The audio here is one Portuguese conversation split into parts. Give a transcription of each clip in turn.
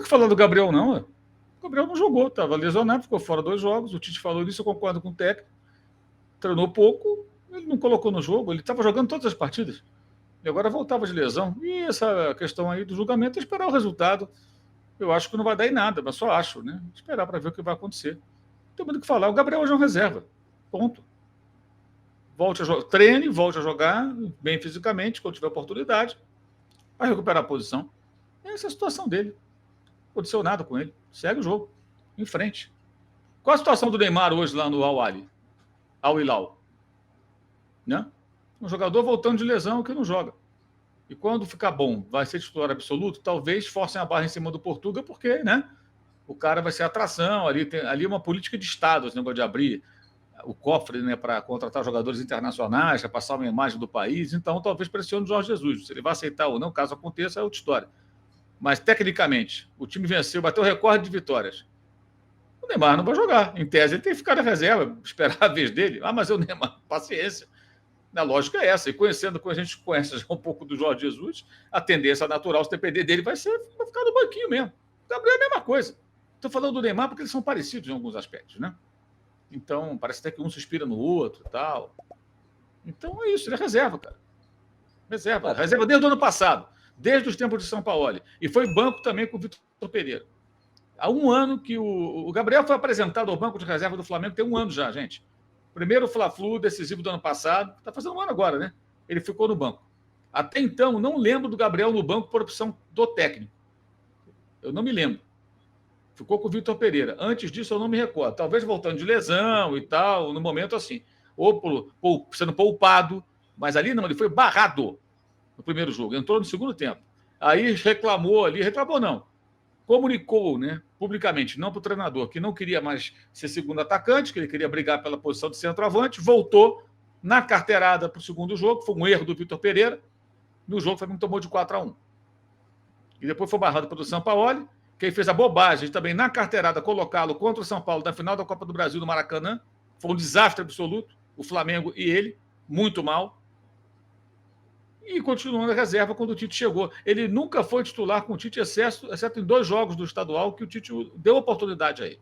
que falar do Gabriel, não. O Gabriel não jogou, estava lesionado, ficou fora 2 jogos. O Tite falou isso, eu concordo com o técnico. Treinou pouco, ele não colocou no jogo, ele estava jogando todas as partidas. E agora voltava de lesão. E essa questão aí do julgamento é esperar o resultado. Eu acho que não vai dar em nada, mas só acho, né? Esperar para ver o que vai acontecer. Não tem muito o que falar. O Gabriel hoje é um reserva. Ponto. Treine, volte a jogar bem fisicamente, quando tiver oportunidade, vai recuperar a posição. Essa é a situação dele. Não aconteceu nada com ele. Segue o jogo. Em frente. Qual a situação do Neymar hoje lá no Al-Ahly? Al-Hilal? Né? Um jogador voltando de lesão que não joga. E quando ficar bom, vai ser titular absoluto, talvez forcem a barra em cima do Portuga, porque, né? O cara vai ser atração, ali é uma política de Estado, esse negócio de abrir o cofre, né, para contratar jogadores internacionais, para passar uma imagem do país. Então, talvez pressione o Jorge Jesus. Se ele vai aceitar ou não, caso aconteça, é outra história. Mas, tecnicamente, o time venceu, bateu o recorde de vitórias. O Neymar não vai jogar. Em tese, ele tem que ficar na reserva, esperar a vez dele. Ah, mas o Neymar, paciência. A lógica é essa. E conhecendo, como a gente conhece já um pouco do Jorge Jesus, a tendência natural, se depender dele, vai ficar no banquinho mesmo. O Gabriel é a mesma coisa. Estou falando do Neymar porque eles são parecidos em alguns aspectos, né? Então, parece até que um se inspira no outro e tal. Então, é isso. Ele é reserva, cara. Reserva. Reserva desde o ano passado. Desde os tempos de São Paulo. E foi banco também com o Vitor Pereira. Há um ano que o Gabriel foi apresentado ao banco de reserva do Flamengo, tem um ano já, gente. Primeiro Fla-Flu decisivo do ano passado. Está fazendo um ano agora, né? Ele ficou no banco. Até então, não lembro do Gabriel no banco por opção do técnico. Eu não me lembro. Ficou com o Vitor Pereira. Antes disso, eu não me recordo. Talvez voltando de lesão e tal, no momento assim. Ou sendo poupado. Mas ali não, ele foi barrado no primeiro jogo. Entrou no segundo tempo. Aí reclamou ali. Reclamou não. Comunicou, né, publicamente, não para o treinador, que não queria mais ser segundo atacante, que ele queria brigar pela posição de centroavante. Voltou na carteirada para o segundo jogo. Foi um erro do Vitor Pereira. No jogo, o Flamengo tomou de 4-1. E depois foi barrado pelo Sampaoli. Quem fez a bobagem também na carteirada colocá-lo contra o São Paulo na final da Copa do Brasil do Maracanã. Foi um desastre absoluto, o Flamengo e ele, muito mal. E continuou na reserva quando o Tite chegou. Ele nunca foi titular com o Tite, exceto em 2 jogos do estadual que o Tite deu oportunidade a ele.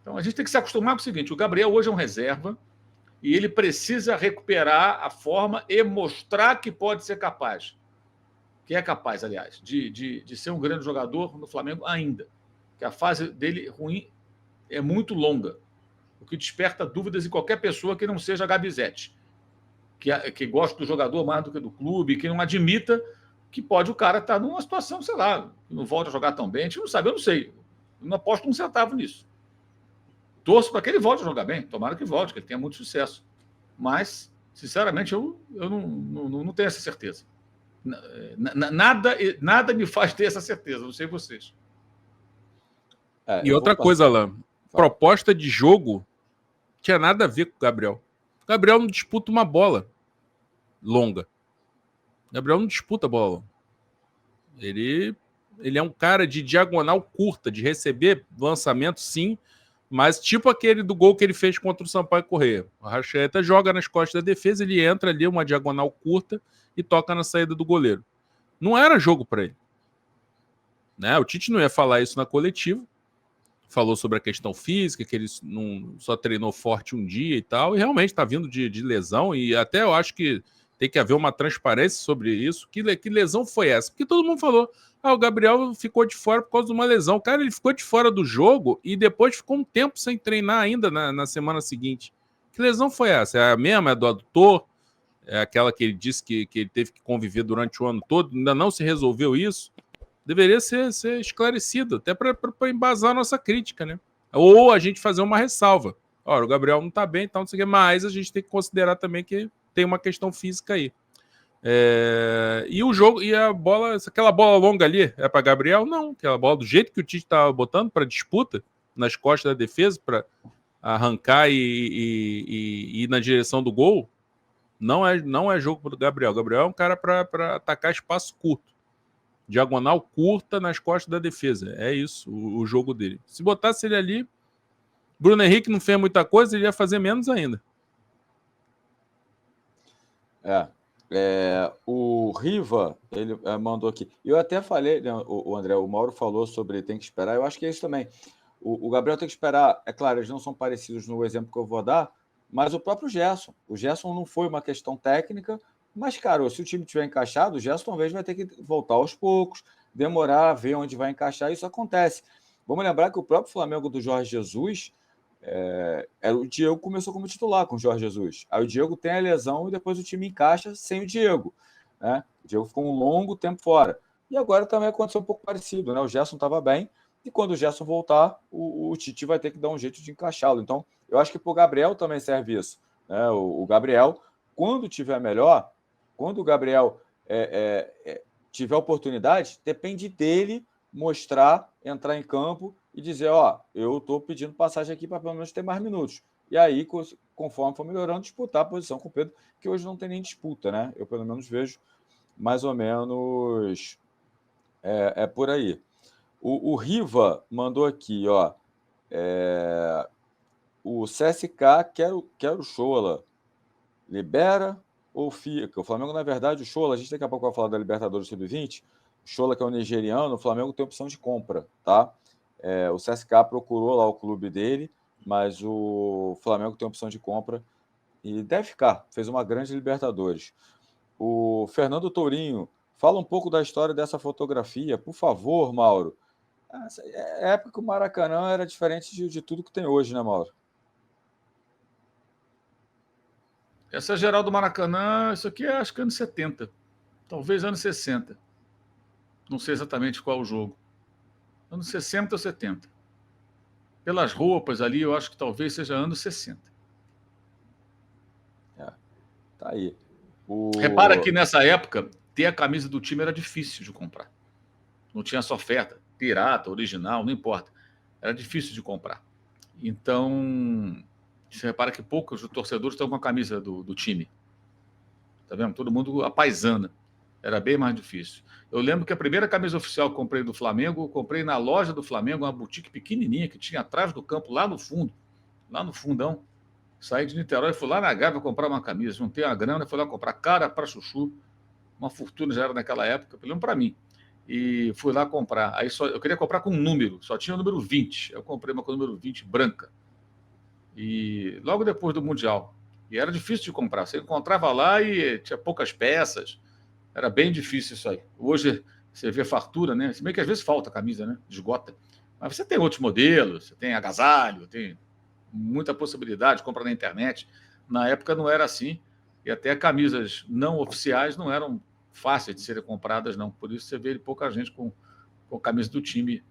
Então a gente tem que se acostumar com o seguinte: o Gabriel hoje é um reserva e ele precisa recuperar a forma e mostrar que pode ser capaz. Que é capaz, aliás, de ser um grande jogador no Flamengo ainda. Que a fase dele ruim é muito longa, o que desperta dúvidas em qualquer pessoa que não seja Gabizete, que gosta do jogador mais do que do clube, que não admita que pode o cara estar numa situação, sei lá, que não volta a jogar tão bem. A gente não sabe, eu não sei. Eu não aposto um centavo nisso. Torço para que ele volte a jogar bem. Tomara que volte, que ele tenha muito sucesso. Mas, sinceramente, eu não tenho essa certeza. Nada me faz ter essa certeza, não sei vocês. E outra coisa, Alain, proposta de jogo tinha nada a ver com o Gabriel. O Gabriel não disputa uma bola longa. O Gabriel não disputa bola longa. Ele é um cara de diagonal curta, de receber lançamento, sim, mas tipo aquele do gol que ele fez contra o Sampaio Corrêa. O Arrascaeta joga nas costas da defesa, ele entra ali, uma diagonal curta, e toca na saída do goleiro. Não era jogo para ele. Né? O Tite não ia falar isso na coletiva. Falou sobre a questão física, que ele não só treinou forte um dia e tal, e realmente está vindo de lesão, e até eu acho que tem que haver uma transparência sobre isso. Que lesão foi essa? Porque todo mundo falou, o Gabriel ficou de fora por causa de uma lesão. Cara, ele ficou de fora do jogo e depois ficou um tempo sem treinar ainda na semana seguinte. Que lesão foi essa? É a mesma? É do adutor? É aquela que ele disse que ele teve que conviver durante o ano todo? Ainda não se resolveu isso? Deveria ser esclarecido, até para embasar a nossa crítica, né? Ou a gente fazer uma ressalva. Ora, o Gabriel não está bem, então não sei o que, mas a gente tem que considerar também que tem uma questão física aí. E o jogo, e a bola, aquela bola longa ali é para Gabriel? Não, aquela bola do jeito que o Tite estava botando para disputa, nas costas da defesa, para arrancar e ir na direção do gol, não é jogo para o Gabriel. O Gabriel é um cara para atacar espaço curto. Diagonal curta nas costas da defesa. É isso, o jogo dele. Se botasse ele ali, Bruno Henrique não fez muita coisa, ele ia fazer menos ainda. O Riva, ele mandou aqui. Eu até falei, né, o André, o Mauro falou sobre tem que esperar. Eu acho que é isso também. O Gabriel tem que esperar. É claro, eles não são parecidos no exemplo que eu vou dar, mas o próprio Gerson. O Gerson não foi uma questão técnica, mas, cara, se o time tiver encaixado, o Gerson talvez vai ter que voltar aos poucos, demorar, ver onde vai encaixar. Isso acontece. Vamos lembrar que o próprio Flamengo do Jorge Jesus, o Diego começou como titular com o Jorge Jesus. Aí o Diego tem a lesão e depois o time encaixa sem o Diego. Né? O Diego ficou um longo tempo fora. E agora também aconteceu um pouco parecido. Né? O Gerson estava bem, e quando o Gerson voltar, o Tite vai ter que dar um jeito de encaixá-lo. Então, eu acho que para o Gabriel também serve isso. Né? O Gabriel, quando tiver melhor, quando o Gabriel tiver oportunidade, depende dele mostrar, entrar em campo e dizer, eu estou pedindo passagem aqui para pelo menos ter mais minutos. E aí, conforme for melhorando, disputar a posição com o Pedro, que hoje não tem nem disputa, né? Eu pelo menos vejo mais ou menos por aí. O Riva mandou aqui, o CSK quer o Shola. Libera ou fica? O Flamengo, na verdade, o Shola, a gente daqui a pouco vai falar da Libertadores Sub-20, o Shola, que é o nigeriano, o Flamengo tem opção de compra, tá? O CSK procurou lá o clube dele, mas o Flamengo tem opção de compra e deve ficar. Fez uma grande Libertadores. O Fernando Tourinho, fala um pouco da história dessa fotografia, por favor, Mauro. É época que o Maracanã era diferente de tudo que tem hoje, né, Mauro? Essa é geral do Maracanã, isso aqui acho que anos 70, talvez anos 60. Não sei exatamente qual o jogo. Anos 60 ou 70. Pelas roupas ali, eu acho que talvez seja anos 60. Tá aí. Repara que nessa época, ter a camisa do time era difícil de comprar. Não tinha essa oferta. Pirata, original, não importa. Era difícil de comprar. Então, você repara que poucos torcedores estão com a camisa do time. Tá vendo? Todo mundo apaisana. Era bem mais difícil. Eu lembro que a primeira camisa oficial que eu comprei do Flamengo, eu comprei na loja do Flamengo, uma boutique pequenininha que tinha atrás do campo, lá no fundo, lá no fundão. Saí de Niterói, fui lá na Gávea comprar uma camisa. Não tenho a grana, fui lá comprar cara para chuchu. Uma fortuna já era naquela época, pelo menos para mim. E fui lá comprar. Aí eu queria comprar com um número, só tinha o número 20. Eu comprei uma com o número 20 branca. E logo depois do Mundial. E era difícil de comprar. Você encontrava lá e tinha poucas peças. Era bem difícil isso aí. Hoje você vê fartura, né? Se bem que às vezes falta camisa, né? Esgota. Mas você tem outros modelos, você tem agasalho, tem muita possibilidade, compra na internet. Na época não era assim. E até camisas não oficiais não eram fáceis de serem compradas, não. Por isso você vê pouca gente com camisa do time.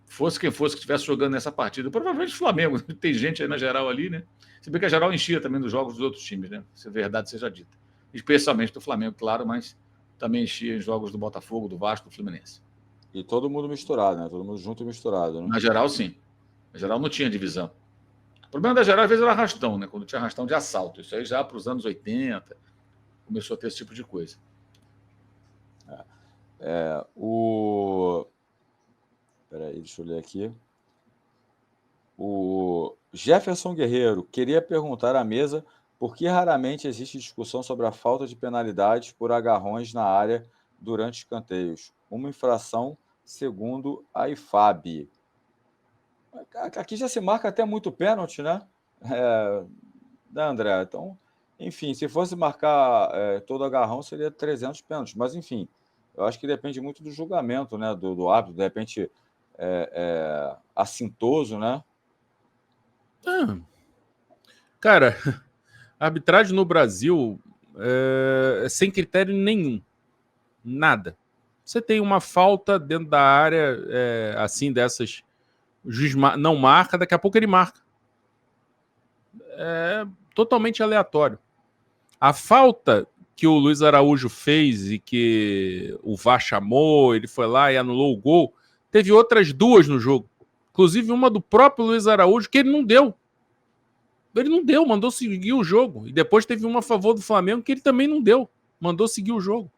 Fosse quem fosse que estivesse jogando nessa partida. Provavelmente o Flamengo. Tem gente aí na geral ali, né? Se bem que a geral enchia também dos jogos dos outros times, né? Se a verdade seja dita. Especialmente do Flamengo, claro, mas também enchia em jogos do Botafogo, do Vasco, do Fluminense. E todo mundo misturado, né? Todo mundo junto e misturado, né? Na geral, sim. Na geral, não tinha divisão. O problema da geral, às vezes, era arrastão, né? Quando tinha arrastão de assalto. Isso aí já para os anos 80 começou a ter esse tipo de coisa. Peraí, deixa eu ler aqui. O Jefferson Guerreiro queria perguntar à mesa por que raramente existe discussão sobre a falta de penalidades por agarrões na área durante escanteios. Uma infração, segundo a IFAB. Aqui já se marca até muito pênalti, né? Né, André? Então, enfim, se fosse marcar todo agarrão, seria 300 pênaltis. Mas, enfim, eu acho que depende muito do julgamento, né? Do árbitro, de repente, assintoso, né? Cara, a arbitragem no Brasil é sem critério nenhum. Nada. Você tem uma falta dentro da área, assim, dessas, o juiz não marca, daqui a pouco ele marca. É totalmente aleatório. A falta que o Luiz Araújo fez e que o VAR chamou, ele foi lá e anulou o gol, teve outras duas no jogo. Inclusive uma do próprio Luiz Araújo, que ele não deu. Ele não deu, mandou seguir o jogo. E depois teve uma a favor do Flamengo que ele também não deu. Mandou seguir o jogo.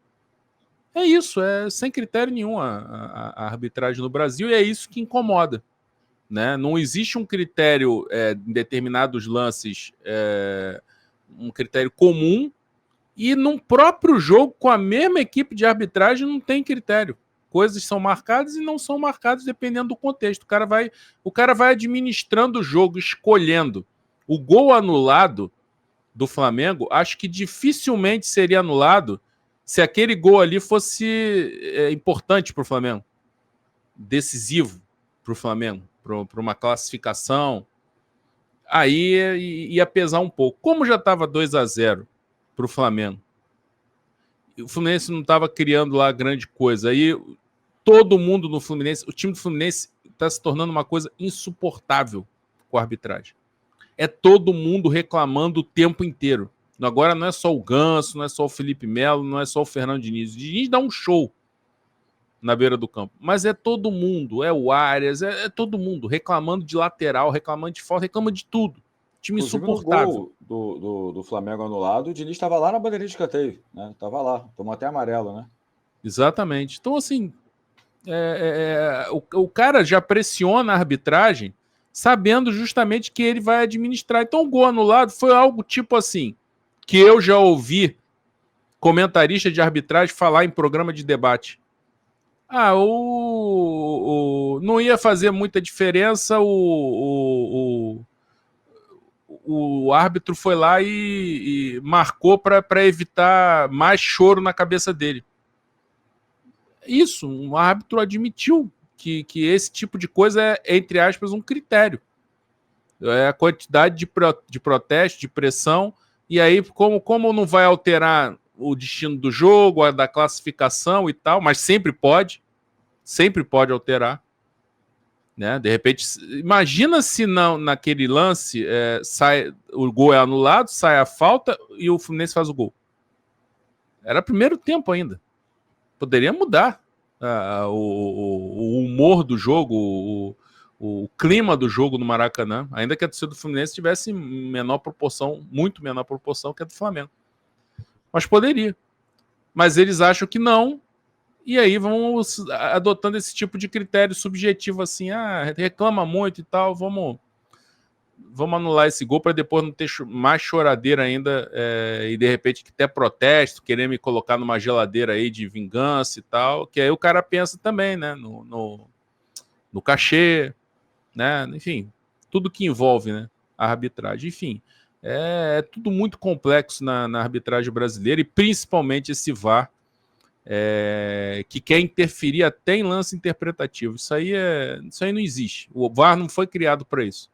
É isso, é sem critério nenhum a arbitragem no Brasil e é isso que incomoda. Né? Não existe um critério em determinados lances, um critério comum E num próprio jogo, com a mesma equipe de arbitragem, não tem critério. Coisas são marcadas e não são marcadas dependendo do contexto. O cara vai administrando o jogo, escolhendo. O gol anulado do Flamengo, acho que dificilmente seria anulado se aquele gol ali fosse importante para o Flamengo. Decisivo para o Flamengo, para uma classificação. Aí ia pesar um pouco. Como já estava 2-0 para o Flamengo, o Fluminense não estava criando lá grande coisa. Aí todo mundo no Fluminense, o time do Fluminense está se tornando uma coisa insuportável com a arbitragem. É todo mundo reclamando o tempo inteiro. Agora não é só o Ganso, não é só o Felipe Melo, não é só o Fernando Diniz. O Diniz dá um show na beira do campo. Mas é todo mundo, é o Arias, é todo mundo reclamando de lateral, reclamando de falta, reclama de tudo. Time insuportável. No gol do Flamengo anulado, o Diniz estava lá na bandeirinha de escanteio, né? Estava lá, tomou até amarelo, né? Exatamente. Então, assim, o cara já pressiona a arbitragem sabendo justamente que ele vai administrar. Então, o gol anulado foi algo tipo assim, que eu já ouvi comentarista de arbitragem falar em programa de debate. Não ia fazer muita diferença, o árbitro foi lá e marcou para evitar mais choro na cabeça dele. Isso, um árbitro admitiu que esse tipo de coisa é, entre aspas, um critério. É a quantidade de protesto, de pressão, e aí, como não vai alterar o destino do jogo, a da classificação e tal, mas sempre pode alterar. Né? De repente, imagina se não, naquele lance o gol é anulado, sai a falta e o Fluminense faz o gol. Era primeiro tempo ainda. Poderia mudar o humor do jogo, o clima do jogo no Maracanã, ainda que a torcida do Fluminense tivesse menor proporção, muito menor proporção que a do Flamengo. Mas poderia. Mas eles acham que não, e aí vão adotando esse tipo de critério subjetivo assim, reclama muito e tal, vamos anular esse gol para depois não ter mais choradeira ainda e de repente que até protesto, querer me colocar numa geladeira aí de vingança e tal, que aí o cara pensa também, né, no cachê, né, enfim, tudo que envolve, né, a arbitragem, enfim, é tudo muito complexo na arbitragem brasileira e principalmente esse VAR que quer interferir até em lance interpretativo. Isso aí não existe. O VAR não foi criado para isso.